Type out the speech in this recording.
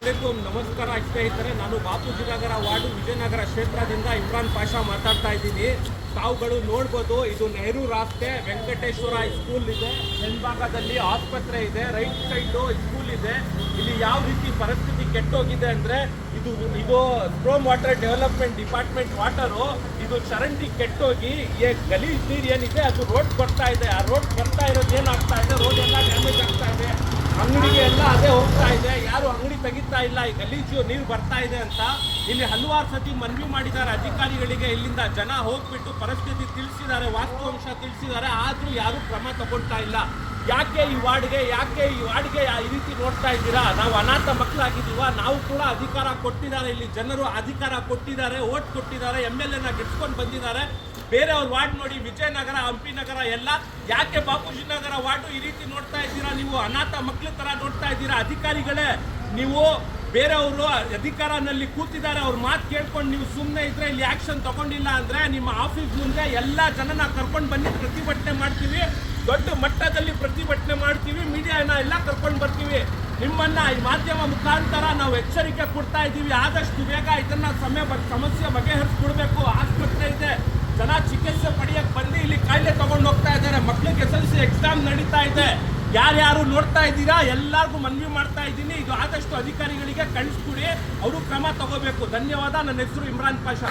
ಎಲ್ಲರಿಗೂ ನಮಸ್ಕಾರ ಸ್ನೇಹಿತರೆ. ನಾನು ಬಾಪೂಜಿ ನಗರ ವಾರ್ಡು ವಿಜಯನಗರ ಕ್ಷೇತ್ರದಿಂದ ಇಮ್ರಾನ್ ಪಾಷಾ ಮಾತಾಡ್ತಾ ಇದ್ದೀನಿ. ತಾವುಗಳು ನೋಡ್ಬೋದು, ಇದು ನೆಹರು ರಸ್ತೆ, ವೆಂಕಟೇಶ್ವರ ಸ್ಕೂಲ್ ಇದೆ, ಹಿಂಭಾಗದಲ್ಲಿ ಆಸ್ಪತ್ರೆ ಇದೆ, ರೈಟ್ ಸೈಡು ಸ್ಕೂಲ್ ಇದೆ. ಇಲ್ಲಿ ಯಾವ ರೀತಿ ಪರಿಸ್ಥಿತಿ ಕೆಟ್ಟೋಗಿದೆ ಅಂದರೆ ಇದು storm water development department water ಇದು ಚರಂಡಿ ಕೆಟ್ಟೋಗಿ ಗಲೀಜ್ ನೀರು ಏನಿದೆ ಅದು ರೋಡ್ ಬರ್ತಾ ಇದೆ. ಆ ರೋಡ್ ಬರ್ತಾ ಇರೋದು ಏನಾಗ್ತಾ ಇದೆ, ರೋಡ್ ಎಲ್ಲ ಡ್ಯಾಮೇಜ್ ಆಗ್ತಾ ಇದೆ, ಅಂಗಡಿಗೆ ಎಲ್ಲ ಅದೇ ಹೋಗ್ತಾ ಇದೆ, ಯಾರು ಅಂಗಡಿ ತೆಗಿತಾ ಇಲ್ಲ, ಈ ಗಲೀಜು ನೀರು ಬರ್ತಾ ಇದೆ ಅಂತ ಇಲ್ಲಿ ಹಲವಾರು ಸತಿ ಮನವಿ ಮಾಡಿದ್ದಾರೆ ಅಧಿಕಾರಿಗಳಿಗೆ. ಇಲ್ಲಿಂದ ಜನ ಹೋಗ್ಬಿಟ್ಟು ಪರಿಸ್ಥಿತಿ ತಿಳಿಸಿದ್ದಾರೆ, ವಾಸ್ತವಾಂಶ ತಿಳಿಸಿದ್ದಾರೆ, ಆದರೂ ಯಾರು ಕ್ರಮ ತಗೊಳ್ತಾ ಇಲ್ಲ. ಯಾಕೆ ಈ ವಾರ್ಡ್ಗೆ ಈ ರೀತಿ ನೋಡ್ತಾ ಇದ್ದೀರಾ? ನಾವು ಅನಾಥ ಮಕ್ಕಳಾಗಿದ್ದೀವ? ನಾವು ಕೂಡ ಅಧಿಕಾರ ಕೊಟ್ಟಿದ್ದಾರೆ, ಇಲ್ಲಿ ಜನರು ಅಧಿಕಾರ ಕೊಟ್ಟಿದ್ದಾರೆ, ಓಟ್ ಕೊಟ್ಟಿದ್ದಾರೆ, MLA ಗೆಡ್ಸ್ಕೊಂಡು ಬಂದಿದ್ದಾರೆ. ಬೇರೆಯವ್ರ ವಾರ್ಡ್ ನೋಡಿ, ವಿಜಯನಗರ, ಹಂಪಿ ನಗರ ಎಲ್ಲ. ಯಾಕೆ ಬಾಪೂಜಿ ನಗರ ವಾರ್ಡು ಈ ರೀತಿ ನೋಡ್ತಾ ಇದ್ದೀರಾ? ನೀವು ಅನಾಥ ಮಕ್ಕಳ ಥರ ನೋಡ್ತಾ ಇದ್ದೀರಾ. ಅಧಿಕಾರಿಗಳೇ, ನೀವು ಬೇರೆಯವರು ಅಧಿಕಾರನಲ್ಲಿ ಕೂತಿದ್ದಾರೆ, ಅವ್ರ ಮಾತು ಕೇಳ್ಕೊಂಡು ನೀವು ಸುಮ್ಮನೆ ಇದ್ರೆ, ಇಲ್ಲಿ ಆ್ಯಕ್ಷನ್ ತಗೊಂಡಿಲ್ಲ ಅಂದರೆ ನಿಮ್ಮ ಆಫೀಸ್ ಮುಂದೆ ಎಲ್ಲ ಜನನ ಕರ್ಕೊಂಡು ಬನ್ನಿ, ಪ್ರತಿಭಟನೆ ಮಾಡ್ತೀವಿ, ದೊಡ್ಡ ಮಟ್ಟದಲ್ಲಿ ಪ್ರತಿಭಟನೆ ಮಾಡ್ತೀವಿ, ಮೀಡಿಯಾನ ಎಲ್ಲ ಕರ್ಕೊಂಡು ಬರ್ತೀವಿ. ನಿಮ್ಮನ್ನ ಈ ಮಾಧ್ಯಮ ಮುಖಾಂತರ ನಾವು ಎಚ್ಚರಿಕೆ ಕೊಡ್ತಾ ಇದ್ದೀವಿ. ಆದಷ್ಟು ಬೇಗ ಇದನ್ನ ಸಮಸ್ಯೆ ಬಗೆಹರಿಸ್ಕೊಡ್ಬೇಕು. ಆಸ್ಪತ್ರೆ ಇದೆ, ಜನ ಚಿಕಿತ್ಸೆ ಪಡೆಯಕ್ಕೆ ಬಂದು ಇಲ್ಲಿ ಕಾಯಿಲೆ ತಗೊಂಡು ಹೋಗ್ತಾ ಇದ್ದಾರೆ. ಮಕ್ಕಳಿಗೆ SSLC ಎಕ್ಸಾಮ್ ನಡೀತಾ ಇದೆ. ಯಾರ್ಯಾರು ನೋಡ್ತಾ ಇದ್ದೀರಾ ಎಲ್ಲರಿಗೂ ಮನವಿ ಮಾಡ್ತಾ ಇದ್ದೀನಿ, ಇದು ಆದಷ್ಟು ಅಧಿಕಾರಿಗಳಿಗೆ ಕಳಿಸ್ಕೊಡಿ, ಅವರು ಕ್ರಮ ತಗೋಬೇಕು. ಧನ್ಯವಾದ. ನನ್ನ ಹೆಸರು ಇಮ್ರಾನ್ ಪಾಷಾ.